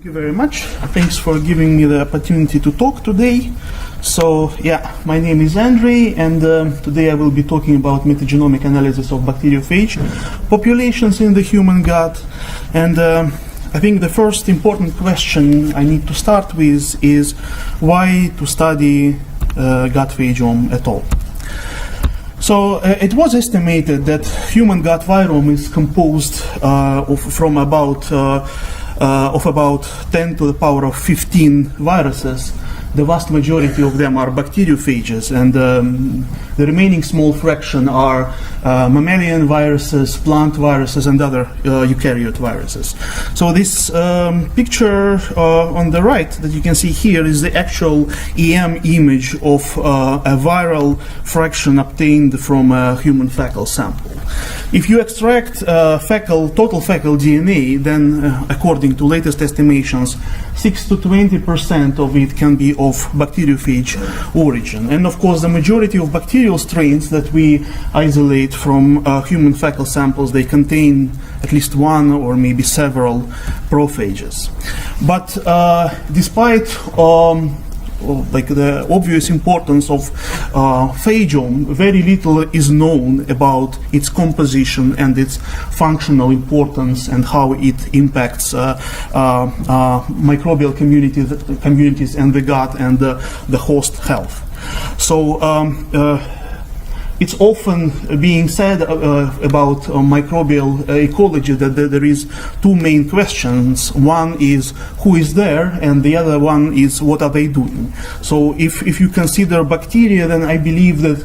Thank you very much. Thanks for giving me the opportunity to talk today. So, yeah, my name is Andrey, and today I will be talking about metagenomic analysis of bacteriophage populations in the human gut. And I think the first important question I need to start with is why to study gut phagome at all. So it was estimated that human gut virome is composed from about 10 to the power of 15 viruses. The vast majority of them are bacteriophages, and the remaining small fraction are mammalian viruses, plant viruses, and other eukaryote viruses. So this picture on the right that you can see here is the actual EM image of a viral fraction obtained from a human fecal sample. If you extract total fecal DNA, then according to latest estimations, 6 to 20% of it can be of bacteriophage origin. And of course, the majority of bacterial strains that we isolate from human fecal samples, they contain at least one or maybe several prophages. But despite like the obvious importance of phagome, very little is known about its composition and its functional importance and how it impacts microbial communities and the gut and the host health. So it's often being said about microbial ecology that there is two main questions. One is who is there, and the other one is what are they doing. So if you consider bacteria, then I believe that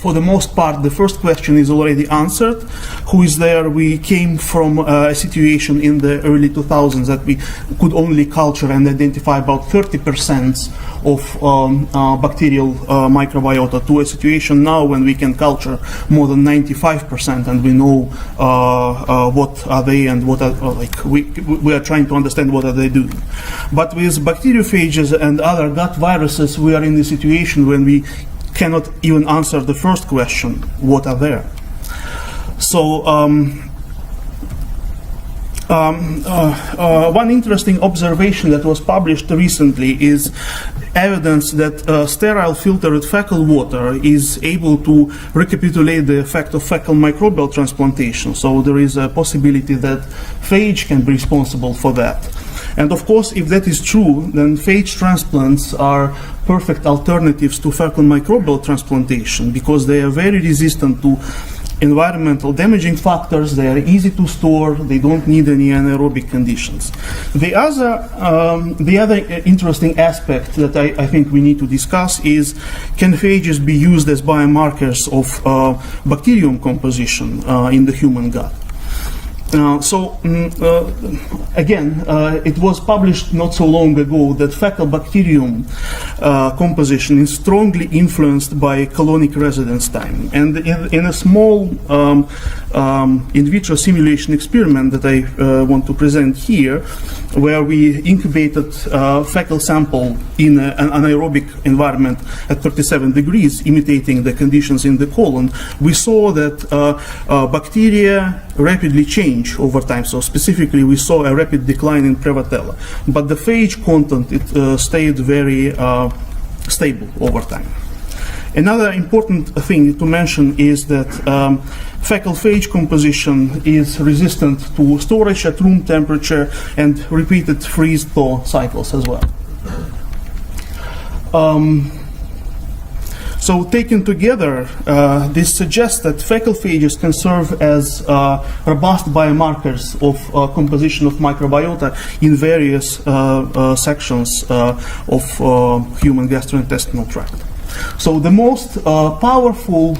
for the most part, the first question is already answered. Who is there? We came from a situation in the early 2000s that we could only culture and identify about 30% of bacterial microbiota to a situation now when we can culture more than 95%, and we know what are they and what are we are trying to understand what are they doing. But with bacteriophages and other gut viruses, we are in the situation when we cannot even answer the first question, what are there? So one interesting observation that was published recently is evidence that sterile filtered fecal water is able to recapitulate the effect of fecal microbial transplantation. So there is a possibility that phage can be responsible for that. And of course, if that is true, then phage transplants are perfect alternatives to fecal microbial transplantation because they are very resistant to environmental damaging factors, they are easy to store, they don't need any anaerobic conditions. The other interesting aspect that I think we need to discuss is, can phages be used as biomarkers of bacterium composition in the human gut? Again, it was published not so long ago that fecal bacterium composition is strongly influenced by colonic residence time. And in a small in vitro simulation experiment that I want to present here, where we incubated fecal sample in an anaerobic environment at 37 degrees, imitating the conditions in the colon, we saw that bacteria rapidly change over time. So specifically, we saw a rapid decline in Prevotella. But the phage content, it stayed very stable over time. Another important thing to mention is that fecal phage composition is resistant to storage at room temperature and repeated freeze-thaw cycles as well. So taken together, this suggests that fecal phages can serve as robust biomarkers of composition of microbiota in various sections of human gastrointestinal tract. So the most powerful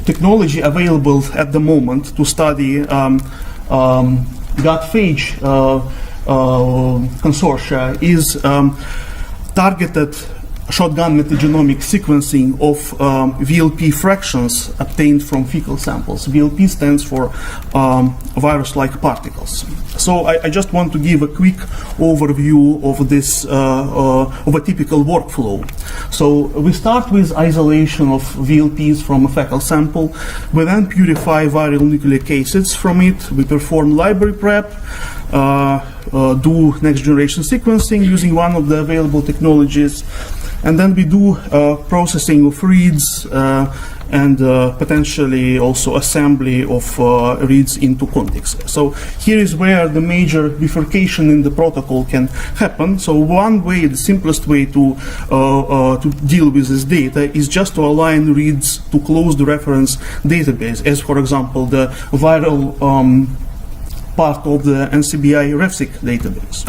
technology available at the moment to study gut phage consortia is targeted shotgun metagenomic sequencing of VLP fractions obtained from fecal samples. VLP stands for virus-like particles. So I just want to give a quick overview of this, of a typical workflow. So we start with isolation of VLPs from a fecal sample. We then purify viral nucleic acids from it. We perform library prep, do next generation sequencing using one of the available technologies, and then we do processing of reads and potentially also assembly of reads into contigs. So here is where the major bifurcation in the protocol can happen. So one way, the simplest way to deal with this data is just to align reads to closed reference database, as for example the viral part of the NCBI RefSeq database.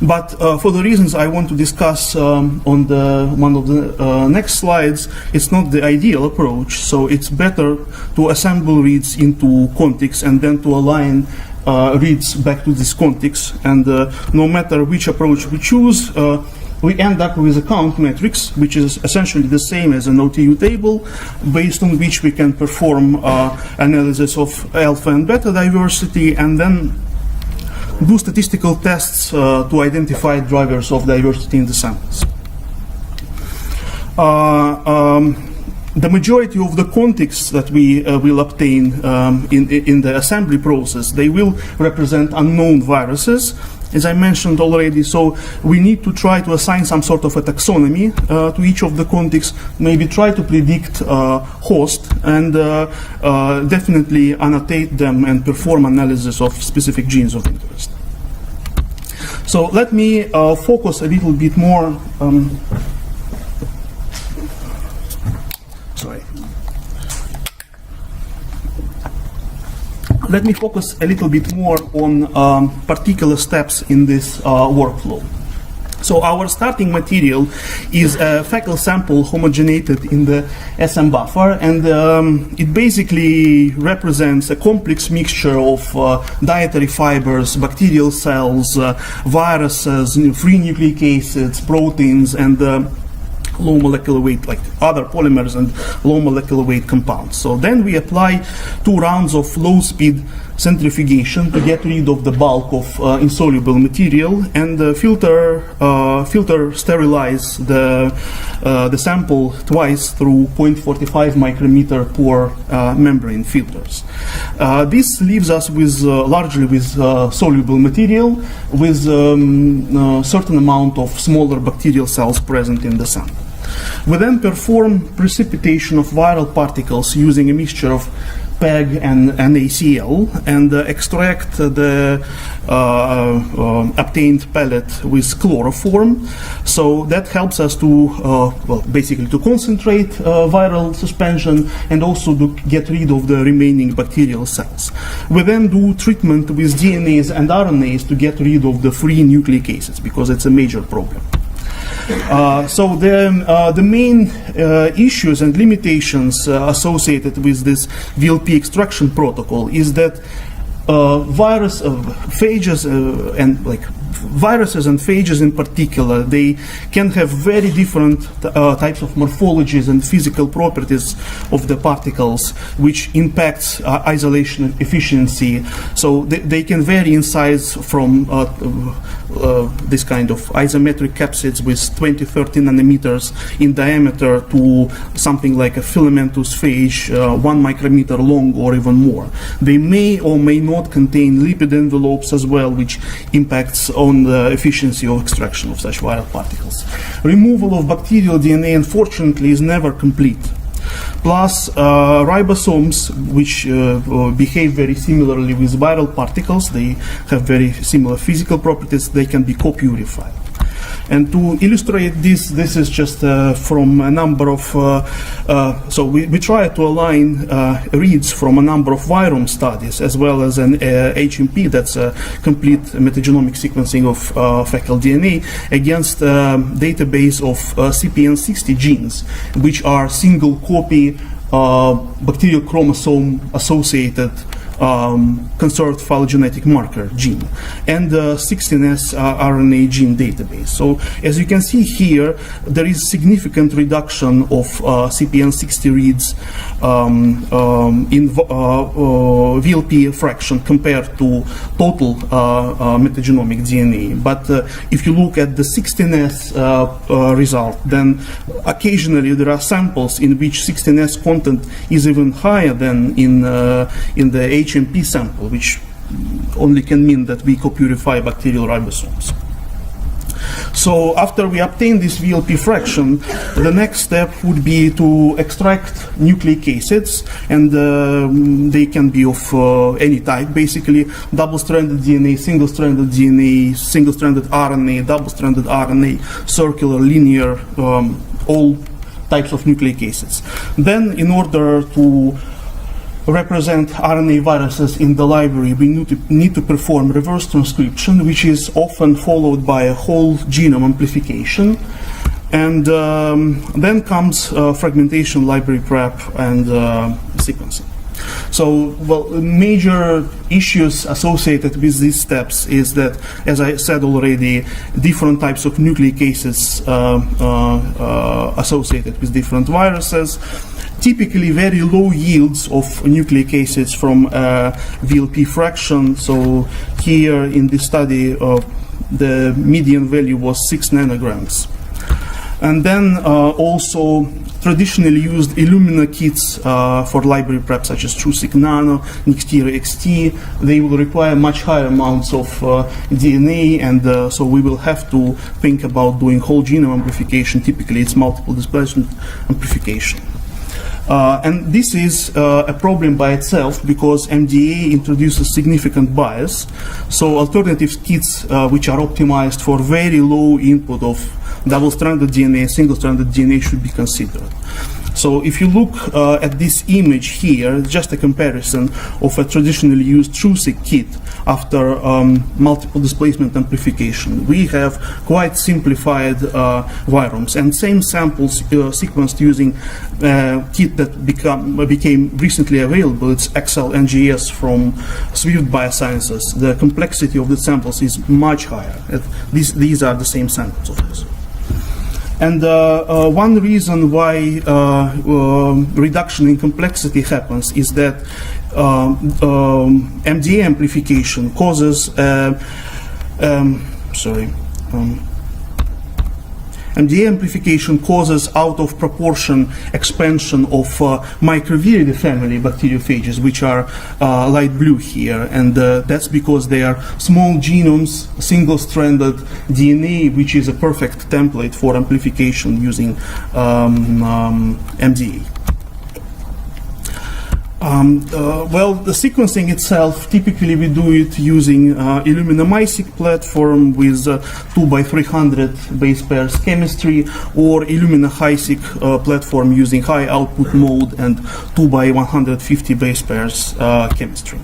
But for the reasons I want to discuss on one of the next slides, it's not the ideal approach. So it's better to assemble reads into contigs and then to align reads back to these contigs. And no matter which approach we choose, we end up with a count matrix, which is essentially the same as an OTU table, based on which we can perform analysis of alpha and beta diversity, and then do statistical tests to identify drivers of diversity in the samples. The majority of the contigs that we will obtain in the assembly process, they will represent unknown viruses, as I mentioned already. So we need to try to assign some sort of a taxonomy to each of the contigs, maybe try to predict host, and definitely annotate them and perform analysis of specific genes of interest. So let me focus a little bit more. Let me focus a little bit more on particular steps in this workflow. So our starting material is a fecal sample homogenated in the SM buffer, and it basically represents a complex mixture of dietary fibers, bacterial cells, viruses, free nucleic acids, proteins, and low molecular weight, like other polymers and low molecular weight compounds. So then we apply 2 rounds of low-speed centrifugation to get rid of the bulk of insoluble material, and filter sterilize the sample twice through 0.45 micrometer pore membrane filters. This leaves us with largely with soluble material with a certain amount of smaller bacterial cells present in the sample. We then perform precipitation of viral particles using a mixture of PEG and NaCl, and extract the obtained pellet with chloroform. So that helps us to, well, basically to concentrate viral suspension and also to get rid of the remaining bacterial cells. We then do treatment with DNAs and RNAs to get rid of the free nucleic acids, because it's a major problem. So the main issues and limitations associated with this VLP extraction protocol is that phages and viruses and phages in particular, they can have very different types of morphologies and physical properties of the particles, which impacts isolation efficiency. So they can vary in size from this kind of isometric capsids with 20-30 nanometers in diameter to something like a filamentous phage, 1 micrometer long or even more. They may or may not contain lipid envelopes as well, which impacts on the efficiency of extraction of such viral particles. Removal of bacterial DNA, unfortunately, is never complete. Plus, ribosomes, which behave very similarly with viral particles, they have very similar physical properties, they can be co-purified. And to illustrate this, this is just from a number of, so we try to align reads from a number of virome studies, as well as an HMP, that's a complete metagenomic sequencing of fecal DNA, against a database of CPN60 genes, which are single copy bacterial chromosome associated conserved phylogenetic marker gene, and the 16S RNA gene database. So as you can see here, there is significant reduction of CPN60 reads in VLP fraction compared to total metagenomic DNA. But if you look at the 16S result, then occasionally there are samples in which 16S content is even higher than in the HMP sample, which only can mean that we co-purify bacterial ribosomes. So after we obtain this VLP fraction, the next step would be to extract nucleic acids, and they can be of any type, basically double-stranded DNA, single-stranded DNA, single-stranded RNA, double-stranded RNA, circular, linear, all types of nucleic acids. Then, in order to represent RNA viruses in the library, we need to perform reverse transcription, which is often followed by a whole genome amplification. And then comes fragmentation, library prep, and sequencing. So, well, major issues associated with these steps is that, as I said already, different types of nucleic acids associated with different viruses. Typically very low yields of nucleic acids from VLP fraction. So here in this study, the median value was 6 nanograms. And then also traditionally used Illumina kits for library prep, such as TrueSeq Nano, Nixtira XT. They will require much higher amounts of DNA, and so we will have to think about doing whole genome amplification. Typically it's multiple displacement amplification. And this is a problem by itself because MDA introduces significant bias. So alternative kits which are optimized for very low input of double-stranded DNA, single-stranded DNA should be considered. So if you look at this image here, just a comparison of a traditionally used TrueSeq kit after multiple displacement amplification. We have quite simplified viromes, and same samples sequenced using kit that became recently available. It's XL NGS from Swift Biosciences. The complexity of the samples is much higher. These are the same samples of this. And one reason why reduction in complexity happens is that MDA amplification causes MDA amplification causes out of proportion expansion of microviridae family bacteriophages, which are light blue here, and that's because they are small genomes, single-stranded DNA, which is a perfect template for amplification using MDA. Well, the sequencing itself, typically we do it using Illumina MySeq platform with 2x300 base pairs chemistry, or Illumina HiSeq platform using high output mode and 2x150 base pairs chemistry.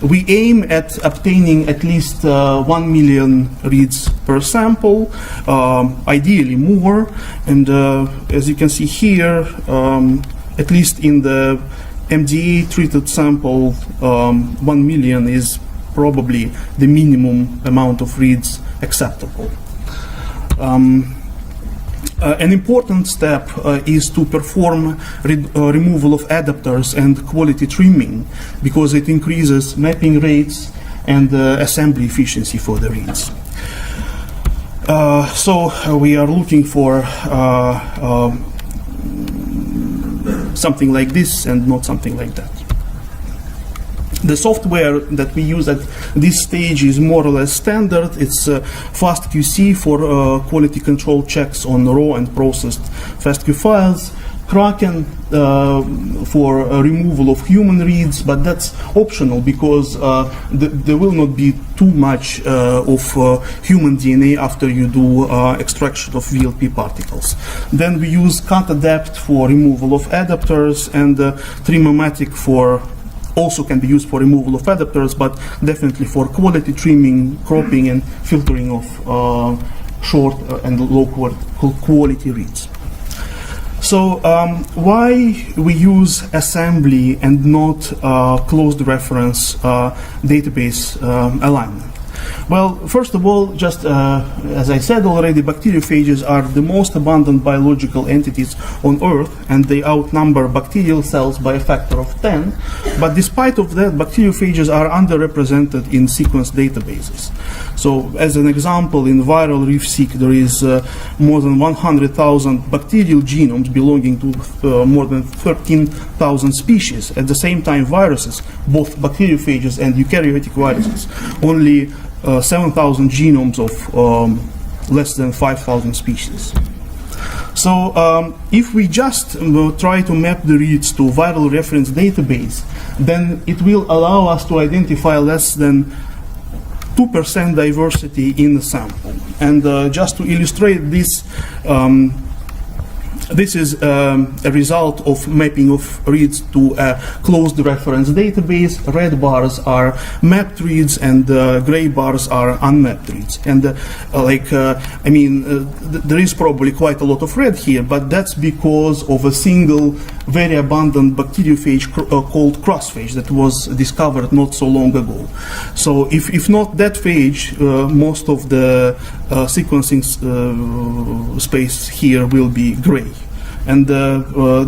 We aim at obtaining at least 1 million reads per sample, ideally more, and as you can see here, at least in the MDA treated sample, 1 million is probably the minimum amount of reads acceptable. An important step is to perform removal of adapters and quality trimming, because it increases mapping rates and assembly efficiency for the reads. So we are looking for something like this and not something like that. The software that we use at this stage is more or less standard. It's FastQC for quality control checks on raw and processed FastQ files, Kraken for removal of human reads, but that's optional because there will not be too much of human DNA after you do extraction of VLP particles. Then we use CutAdapt for removal of adapters, and Trimmomatic also can be used for removal of adapters, but definitely for quality trimming, cropping, and filtering of short and low quality reads. So why we use assembly and not closed reference database alignment? Well, first of all, just as I said already, bacteriophages are the most abundant biological entities on Earth, and they outnumber bacterial cells by a factor of 10. But despite of that, bacteriophages are underrepresented in sequence databases. So, as an example, in viral RefSeq, there is more than 100,000 bacterial genomes belonging to more than 13,000 species. At the same time, viruses, both bacteriophages and eukaryotic viruses, only 7,000 genomes of less than 5,000 species. So if we just try to map the reads to viral reference database, then it will allow us to identify less than 2% diversity in the sample. And just to illustrate this, this is a result of mapping of reads to a closed reference database. Red bars are mapped reads, and gray bars are unmapped reads. And there is probably quite a lot of red here, but that's because of a single very abundant bacteriophage called crossphage that was discovered not so long ago. So if not that phage, most of the sequencing space here will be gray. And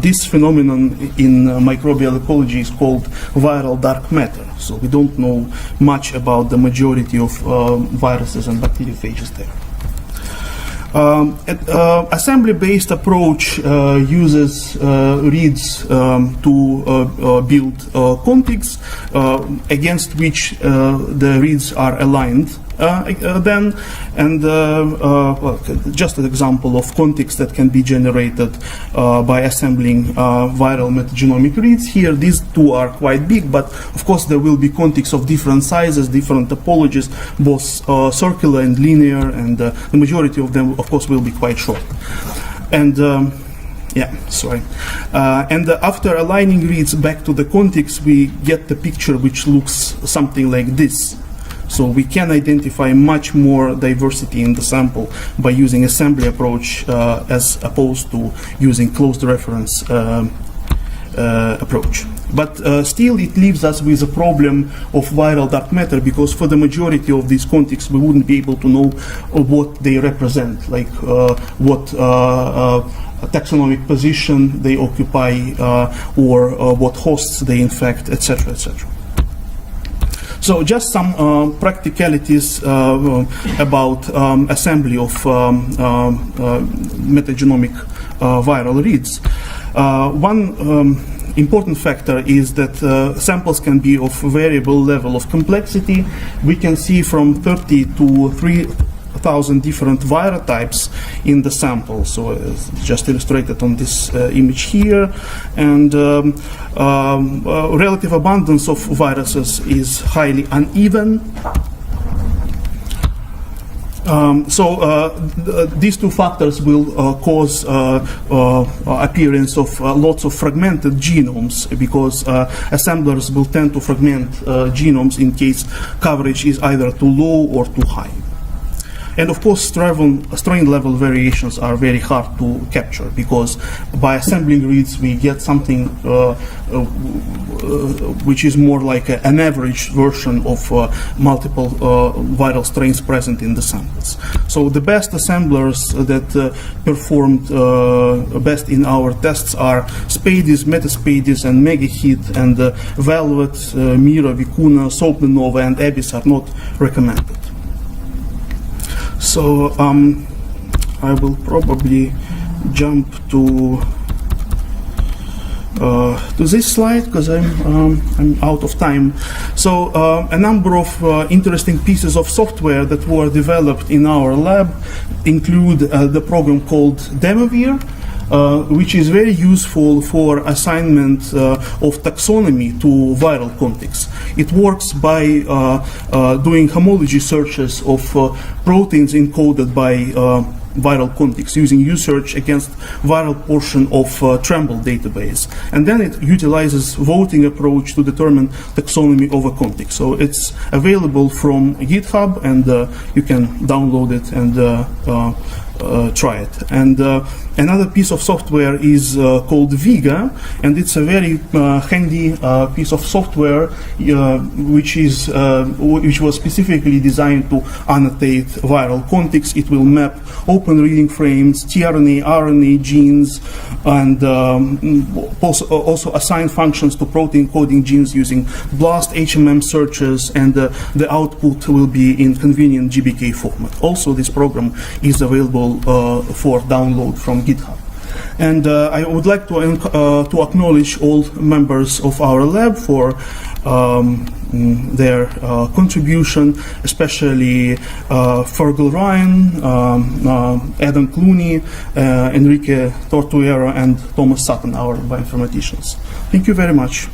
this phenomenon in microbial ecology is called viral dark matter. So we don't know much about the majority of viruses and bacteriophages there. Assembly-based approach uses reads to build contigs against which the reads are aligned. Just an example of contigs that can be generated by assembling viral metagenomic reads. Here, these two are quite big, but of course there will be contigs of different sizes, different topologies, both circular and linear, and the majority of them, of course, will be quite short. And after aligning reads back to the contigs, we get the picture which looks something like this. So we can identify much more diversity in the sample by using assembly approach as opposed to using closed reference approach. But still it leaves us with a problem of viral dark matter, because for the majority of these contigs we wouldn't be able to know what they represent, like what taxonomic position they occupy or what hosts they infect, etc., etc. So just some practicalities about assembly of metagenomic viral reads. One important factor is that samples can be of variable level of complexity. We can see from 30 to 3,000 different viral types in the sample. So it's just illustrated on this image here. And relative abundance of viruses is highly uneven. These two factors will cause appearance of lots of fragmented genomes, because assemblers will tend to fragment genomes in case coverage is either too low or too high. And of course, strain level variations are very hard to capture, because by assembling reads we get something which is more like an average version of multiple viral strains present in the samples. So the best assemblers that performed best in our tests are Spadis, Metaspadis, and Megahit, and Velvet, Mira, Vicuna, Soapnova, and Abyss are not recommended. So I will probably jump to this slide, because I'm out of time. So a number of interesting pieces of software that were developed in our lab include the program called Demavir, which is very useful for assignment of taxonomy to viral contigs. It works by doing homology searches of proteins encoded by viral contigs using usearch against viral portion of Tremble database. And then it utilizes voting approach to determine taxonomy of a contig. So it's available from GitHub, and you can download it and try it. And another piece of software is called Viga, and it's a very handy piece of software which was specifically designed to annotate viral contigs. It will map open reading frames, tRNA, RNA, genes, and also assign functions to protein coding genes using BLAST HMM searches, and the output will be in convenient GBK format. Also, this program is available for download from GitHub. And I would like to acknowledge all members of our lab for their contribution, especially Fergal Ryan, Adam Clooney, Enrique Tortuero, and Thomas Sutton, our bioinformaticians. Thank you very much.